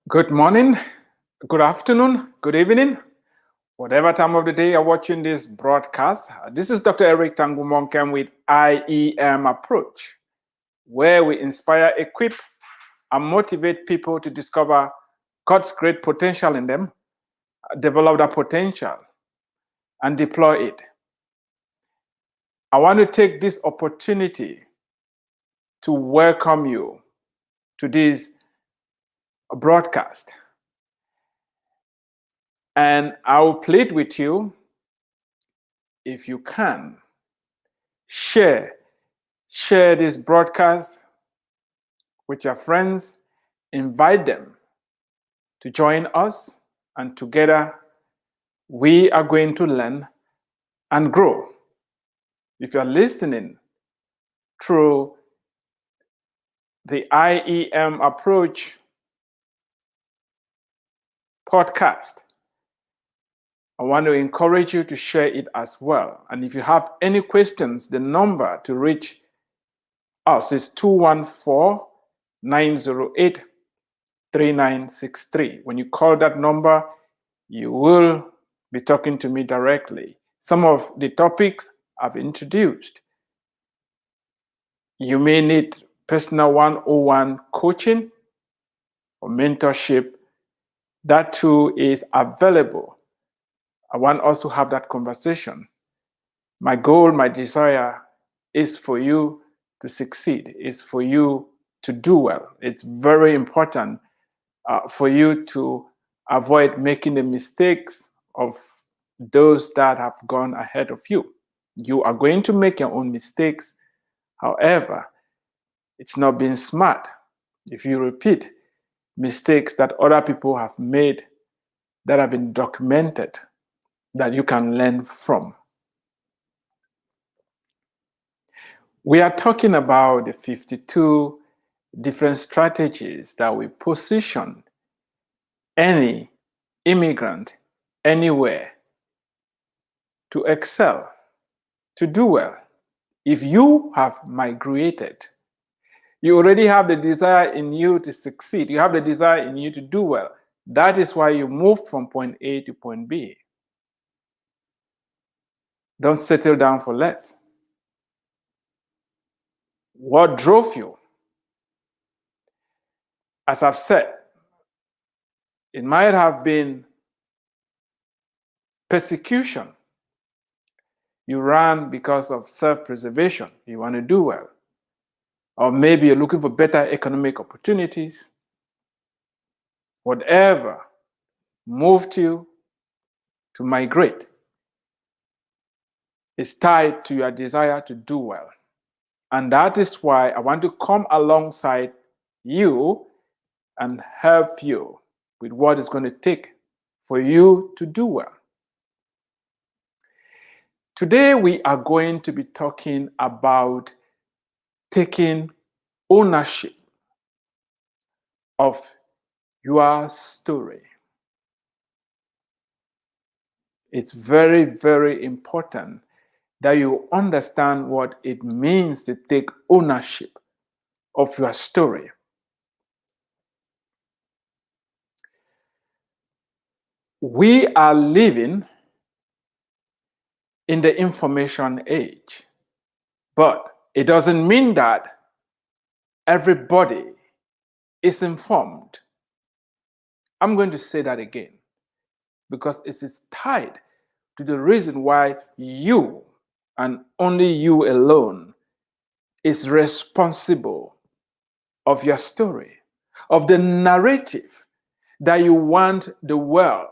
Good morning, good afternoon, good evening, whatever time of the day you're watching this broadcast. This is Dr. Eric Tangumonkem with IEM Approach, where we inspire, equip, and motivate people to discover God's great potential in them, develop that potential, and deploy it. I want to take this opportunity to welcome you to this broadcast. And I will plead with you, if you can, share this broadcast with your friends, invite them to join us, and together we are going to learn and grow. If you're listening through the IEM Approach podcast, I want to encourage you to share it as well. And if you have any questions, the number to reach us is 214-908-3963. When you call that number, you will be talking to me directly. Some of the topics I've introduced. You may need personal one-on-one coaching or mentorship. That too is available. I want us to have that conversation. My goal, my desire is for you to succeed, is for you to do well. It's very important for you to avoid making the mistakes of those that have gone ahead of you. You are going to make your own mistakes. However, it's not being smart if you repeat mistakes that other people have made that have been documented that you can learn from. We are talking about the 52 different strategies that will position any immigrant anywhere to excel, to do well. If you have migrated, you already have the desire in you to succeed. You have the desire in you to do well. That is why you moved from point A to point B. Don't settle down for less. What drove you? As I've said, it might have been persecution. You ran because of self-preservation. You want to do well. Or maybe you're looking for better economic opportunities. Whatever moved you to migrate is tied to your desire to do well. And that is why I want to come alongside you and help you with what it's going to take for you to do well. Today, we are going to be talking about taking ownership of your story. It's very, very important that you understand what it means to take ownership of your story. We are living in the information age, but it doesn't mean that everybody is informed. I'm going to say that again because it is tied to the reason why you and only you alone is responsible of your story, of the narrative that you want the world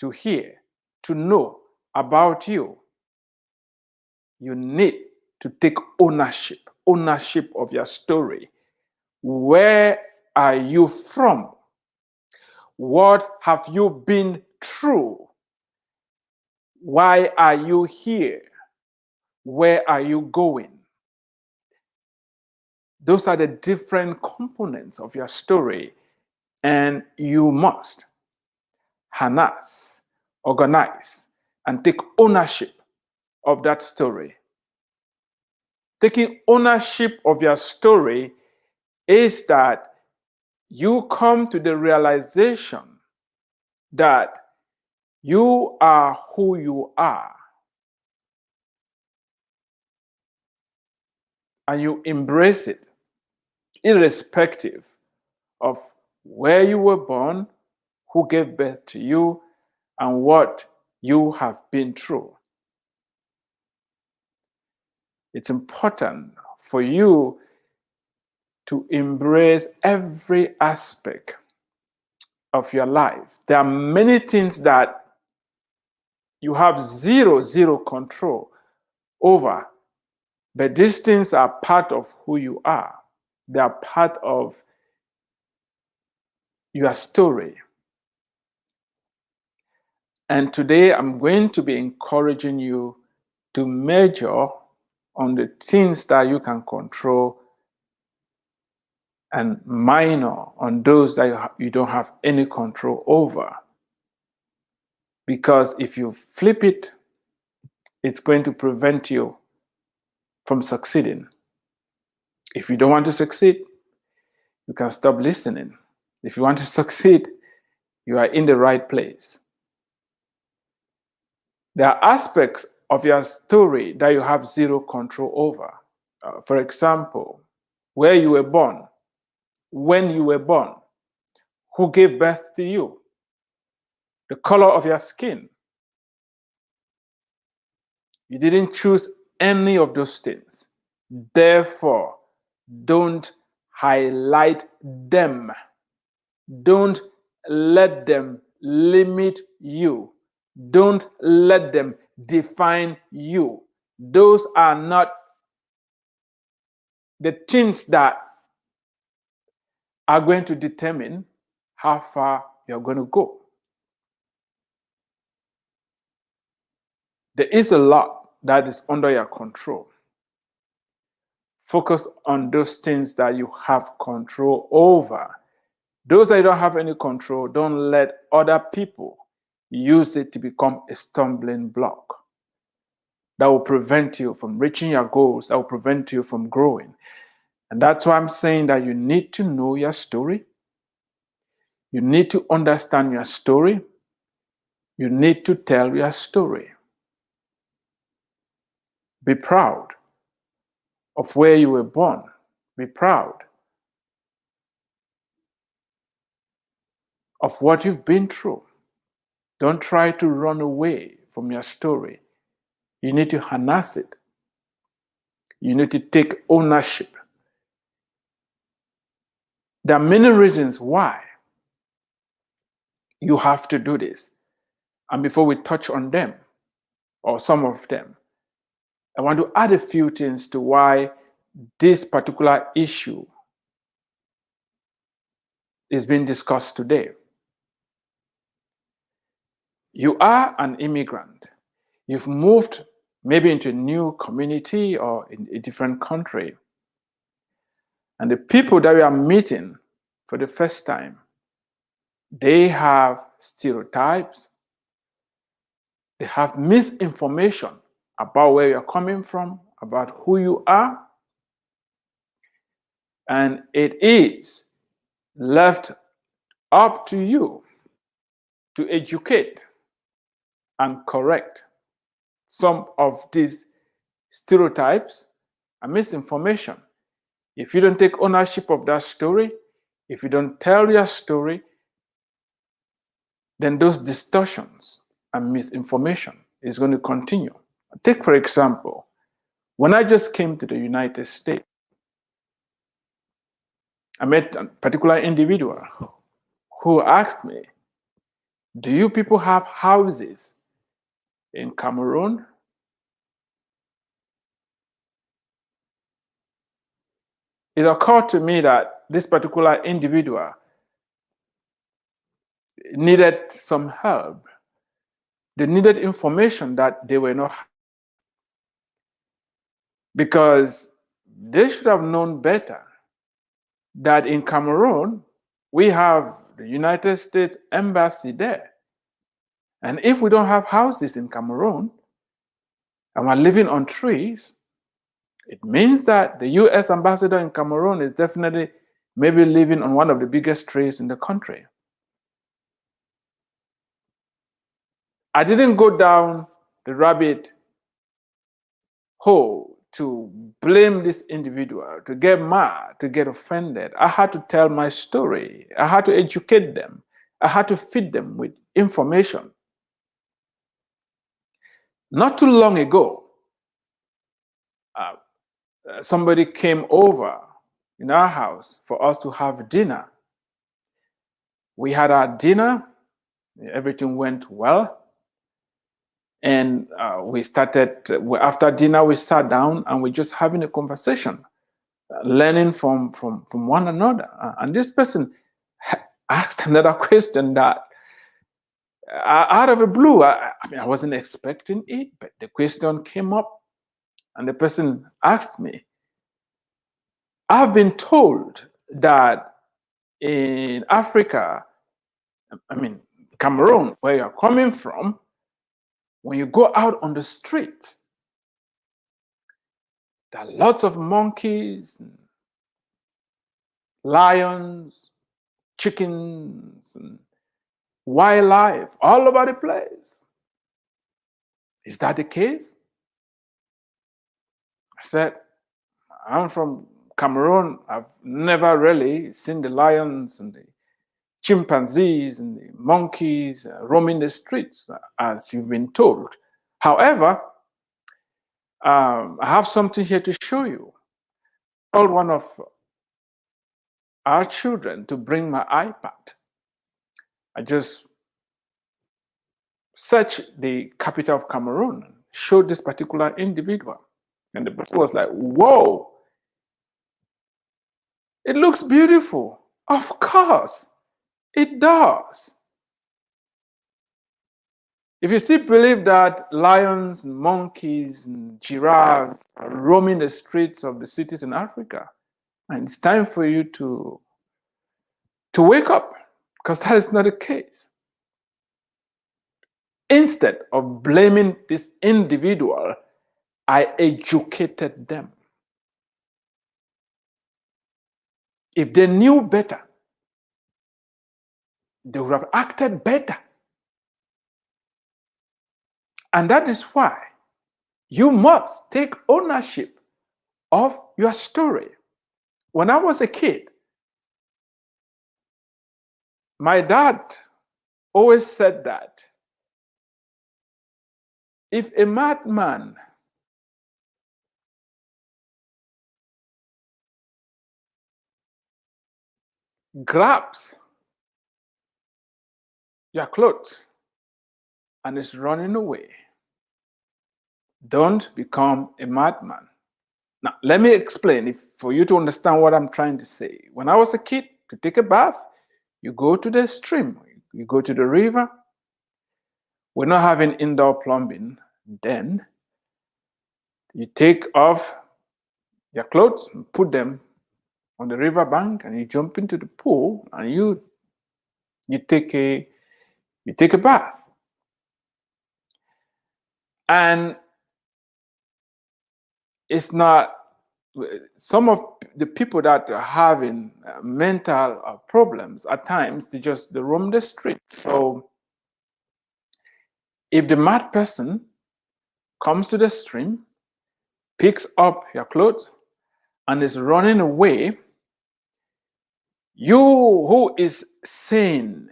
to hear, to know about you. You need to take ownership of your story. Where are you from? What have you been through? Why are you here? Where are you going? Those are the different components of your story, and you must harness, organize, and take ownership of that story. Taking ownership of your story is that you come to the realization that you are who you are, and you embrace it, irrespective of where you were born, who gave birth to you, and what you have been through. It's important for you to embrace every aspect of your life. There are many things that you have zero control over, but these things are part of who you are. They are part of your story. And today I'm going to be encouraging you to measure on the things that you can control and minor on those that you don't have any control over. Because if you flip it, it's going to prevent you from succeeding. If you don't want to succeed, you can stop listening. If you want to succeed, you are in the right place. There are aspects of your story that you have zero control over. For example, where you were born, when you were born, who gave birth to you, the color of your skin. You didn't choose any of those things. Therefore, don't highlight them. Don't let them limit you. Don't let them define you. Those are not the things that are going to determine how far you're going to go. There is a lot that is under your control. Focus on those things that you have control over. Those that you don't have any control, don't let other people use it to become a stumbling block that will prevent you from reaching your goals, that will prevent you from growing. And that's why I'm saying that you need to know your story. You need to understand your story. You need to tell your story. Be proud of where you were born. Be proud of what you've been through. Don't try to run away from your story. You need to harness it. You need to take ownership. There are many reasons why you have to do this. And before we touch on them, or some of them, I want to add a few things to why this particular issue is being discussed today. You are an immigrant. You've moved maybe into a new community or in a different country. And the people that we are meeting for the first time, they have stereotypes. They have misinformation about where you're coming from, about who you are. And it is left up to you to educate and correct some of these stereotypes and misinformation. If you don't take ownership of that story, if you don't tell your story, then those distortions and misinformation is going to continue. Take, for example, when I just came to the United States, I met a particular individual who asked me, "Do you people have houses in Cameroon?" It occurred to me that this particular individual needed some help. They needed information that they were not, because they should have known better that in Cameroon, we have the United States Embassy there. And if we don't have houses in Cameroon and we're living on trees, it means that the US ambassador in Cameroon is definitely maybe living on one of the biggest trees in the country. I didn't go down the rabbit hole to blame this individual, to get mad, to get offended. I had to tell my story. I had to educate them. I had to feed them with information. Not too long ago, uh, somebody came over in our house for us to have dinner. We had our dinner, everything went well. And we started, after dinner, we sat down and we're just having a conversation, learning from one another. And this person asked another question that out of the blue, I mean, I wasn't expecting it, but the question came up and the person asked me, I've been told that in Africa, I mean, Cameroon, where you're coming from, when you go out on the street, there are lots of monkeys, lions, chickens, and wildlife all over the place. Is that the case? I said, I'm from Cameroon. I've never really seen the lions and the chimpanzees and the monkeys roaming the streets, as you've been told. However, I have something here to show you. I told one of our children to bring my iPad. I just searched the capital of Cameroon and showed this particular individual. And the person was like, whoa, it looks beautiful. Of course, it does. If you still believe that lions and monkeys and giraffes are roaming the streets of the cities in Africa, and it's time for you to wake up, because that is not the case. Instead of blaming this individual, I educated them. If they knew better, they would have acted better. And that is why you must take ownership of your story. When I was a kid, my dad always said that if a madman grabs your clothes and is running away, don't become a madman. Now, let me explain for you to understand what I'm trying to say. When I was a kid, to take a bath, you go to the stream, you go to the river. We're not having indoor plumbing then. You take off your clothes and put them on the river bank, and you jump into the pool and you take a bath. And it's not, some of the people that are having mental problems at times, they roam the street. So if the mad person comes to the stream, picks up your clothes and is running away, you who is sane,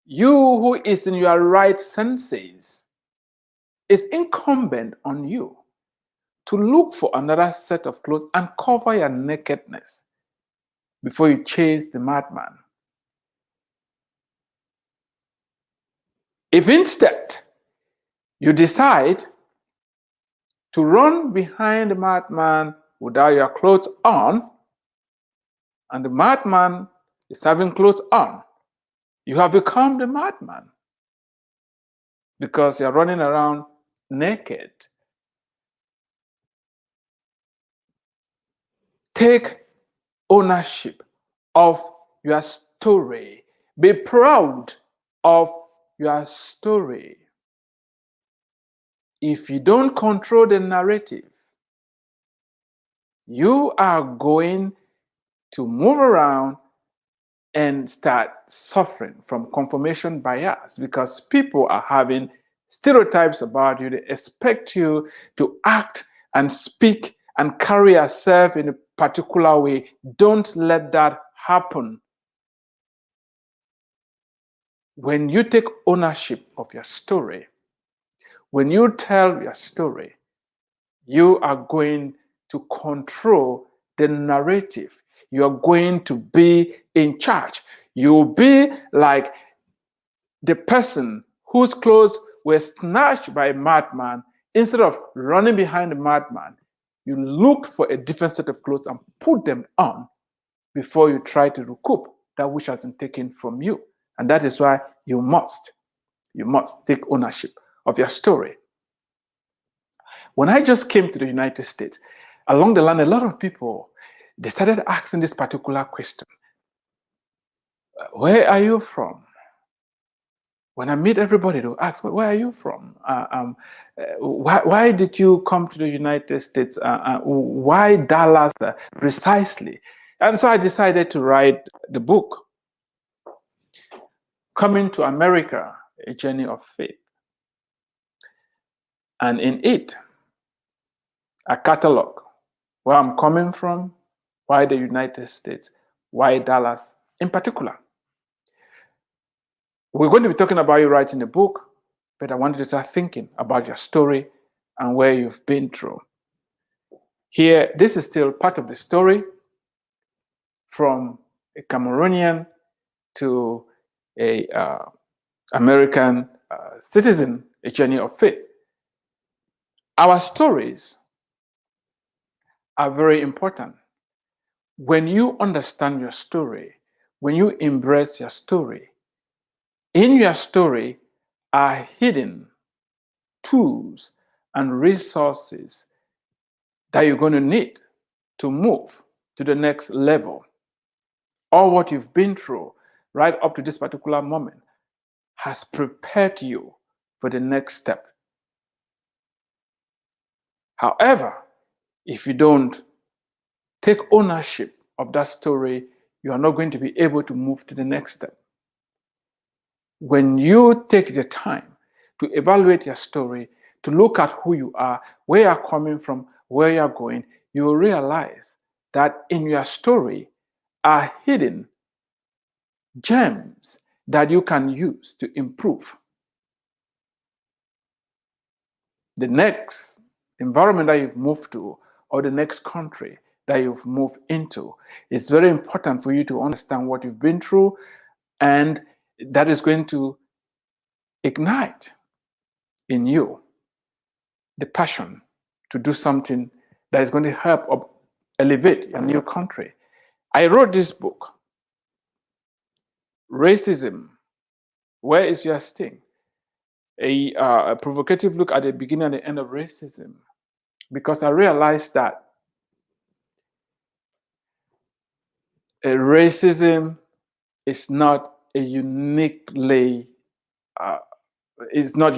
you who is in your right senses, it's incumbent on you to look for another set of clothes and cover your nakedness before you chase the madman. If instead you decide to run behind the madman without your clothes on, and the madman is having clothes on, you have become the madman because you're running around naked. Take ownership of your story. Be proud of your story. If you don't control the narrative, you are going to move around and start suffering from confirmation bias because people are having stereotypes about you. They expect you to act and speak and carry yourself in a particular way. Don't let that happen. When you take ownership of your story, when you tell your story, you are going to control the narrative. You're going to be in charge. You'll be like the person whose clothes were snatched by a madman. Instead of running behind the madman, you looked for a different set of clothes and put them on before you try to recoup that which has been taken from you. And that is why you must take ownership of your story. When I just came to the United States, along the line, a lot of people, they started asking this particular question. Where are you from? When I meet everybody, they'll ask, where are you from? Why did you come to the United States? Why Dallas precisely? And so I decided to write the book, Coming to America, A Journey of Faith. And in it, I catalog where I'm coming from, why the United States, why Dallas in particular. We're going to be talking about you writing a book, but I want you to start thinking about your story and where you've been through. Here, this is still part of the story from a Cameroonian to a American citizen, a journey of faith. Our stories are very important. When you understand your story, when you embrace your story, in your story are hidden tools and resources that you're going to need to move to the next level. All what you've been through right up to this particular moment has prepared you for the next step. However, if you don't take ownership of that story, you are not going to be able to move to the next step. When you take the time to evaluate your story, to look at who you are, where you're coming from, where you're going, you will realize that in your story are hidden gems that you can use to improve. The next environment that you've moved to, or the next country that you've moved into, it's very important for you to understand what you've been through, and that is going to ignite in you the passion to do something that is going to help elevate your new country. I wrote this book, Racism, Where is Your Sting? A provocative look at the beginning and the end of racism, because I realized that racism is not a uniquely it's not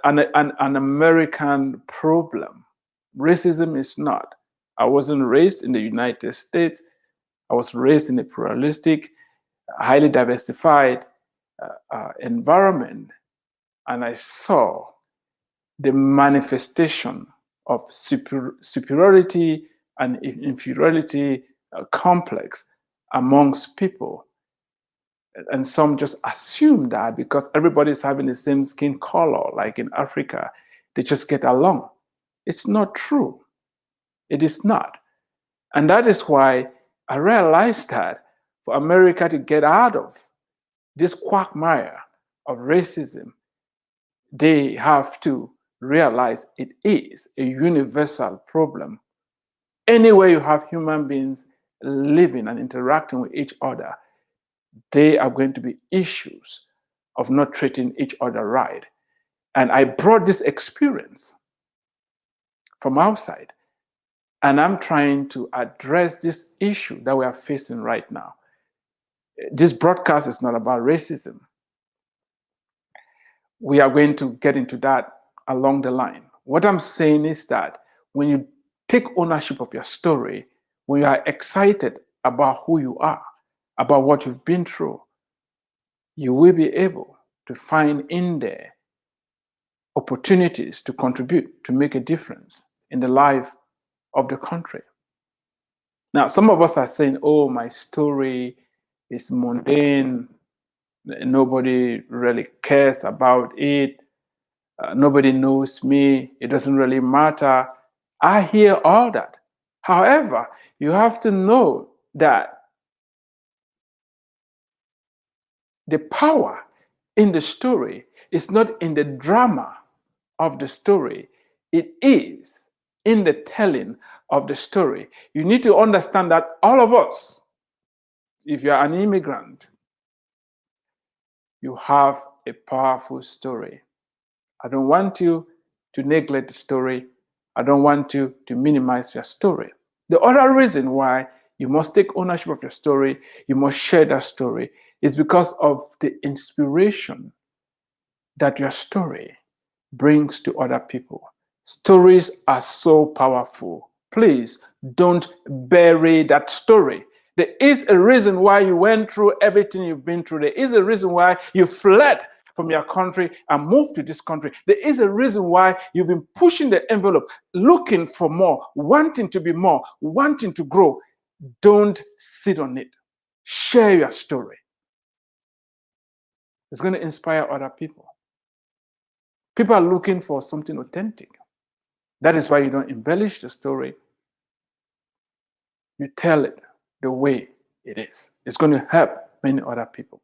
an American problem. Racism is not. I wasn't raised in the United States. I was raised in a pluralistic, highly diversified environment, and I saw the manifestation of superiority and inferiority complex amongst people. And some just assume that because everybody's having the same skin color, like in Africa, they just get along. It's not true. It is not. And that is why I realized that for America to get out of this quagmire of racism, they have to realize it is a universal problem. Anywhere you have human beings living and interacting with each other, they are going to be issues of not treating each other right. And I brought this experience from outside, and I'm trying to address this issue that we are facing right now. This broadcast is not about racism. We are going to get into that along the line. What I'm saying is that when you take ownership of your story, when you are excited about who you are, about what you've been through, you will be able to find in there opportunities to contribute, to make a difference in the life of the country. Now, some of us are saying, oh, my story is mundane. Nobody really cares about it. Nobody knows me. It doesn't really matter. I hear all that. However, you have to know that the power in the story is not in the drama of the story. It is in the telling of the story. You need to understand that all of us, if you're an immigrant, you have a powerful story. I don't want you to neglect the story. I don't want you to minimize your story. The other reason why you must take ownership of your story, you must share that story, is because of the inspiration that your story brings to other people. Stories are so powerful. Please don't bury that story. There is a reason why you went through everything you've been through. There is a reason why you fled from your country and moved to this country. There is a reason why you've been pushing the envelope, looking for more, wanting to be more, wanting to grow. Don't sit on it. Share your story. It's going to inspire other people. People are looking for something authentic. That is why you don't embellish the story. You tell it the way it is. It's going to help many other people.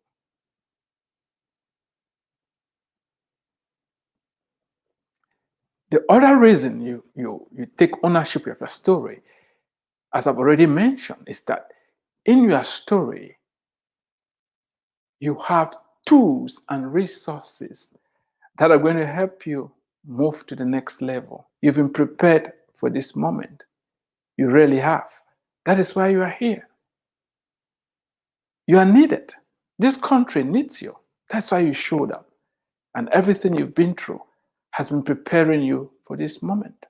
The other reason you take ownership of your story, as I've already mentioned, is that in your story, you have tools and resources that are going to help you move to the next level. You've been prepared for this moment. You really have. That is why you are here. You are needed. This country needs you. That's why you showed up. And everything you've been through has been preparing you for this moment.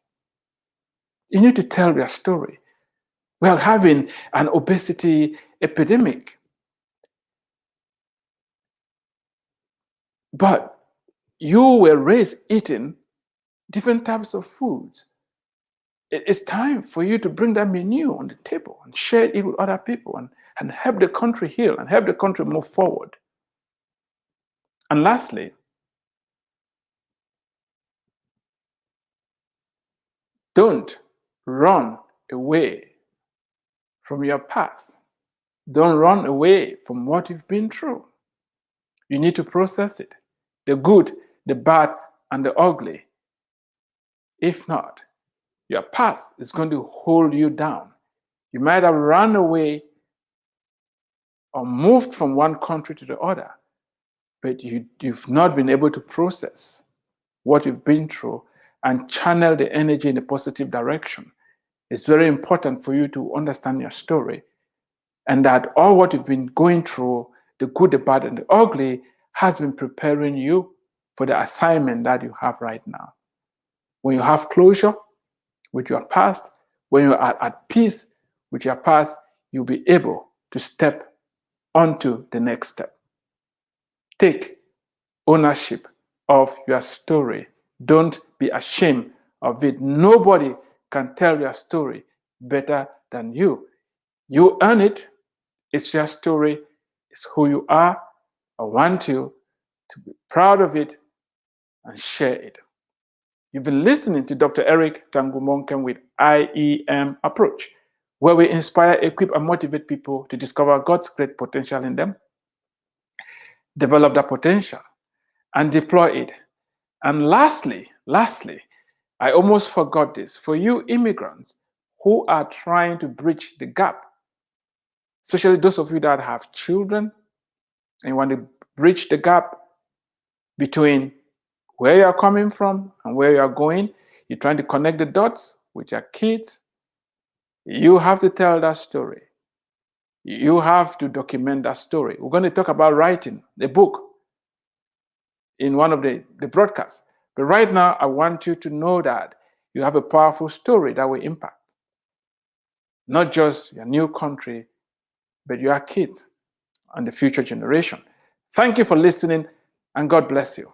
You need to tell your story. We are having an obesity epidemic. But you were raised eating different types of foods. It's time for you to bring that menu on the table and share it with other people and help the country heal and help the country move forward. And lastly, don't run away from your past. Don't run away from what you've been through. You need to process it, the good, the bad, and the ugly. If not, your past is going to hold you down. You might have run away or moved from one country to the other, but you've not been able to process what you've been through and channel the energy in a positive direction. It's very important for you to understand your story and that all what you've been going through, the good, the bad, and the ugly, has been preparing you for the assignment that you have right now. When you have closure with your past, when you are at peace with your past, you'll be able to step onto the next step. Take ownership of your story. Don't be ashamed of it. Nobody can tell your story better than you. You earn it. It's your story. It's who you are. I want you to be proud of it and share it. You've been listening to Dr. Eric Tangumonkem with IEM Approach, where we inspire, equip, and motivate people to discover God's great potential in them, develop that potential, and deploy it. And lastly, I almost forgot this. For you immigrants who are trying to bridge the gap, especially those of you that have children and want to bridge the gap between where you're coming from and where you're going, you're trying to connect the dots with your kids, you have to tell that story. You have to document that story. We're going to talk about writing the book in one of the broadcasts. But right now, I want you to know that you have a powerful story that will impact. not just your new country, but your kids and the future generation. Thank you for listening, and God bless you.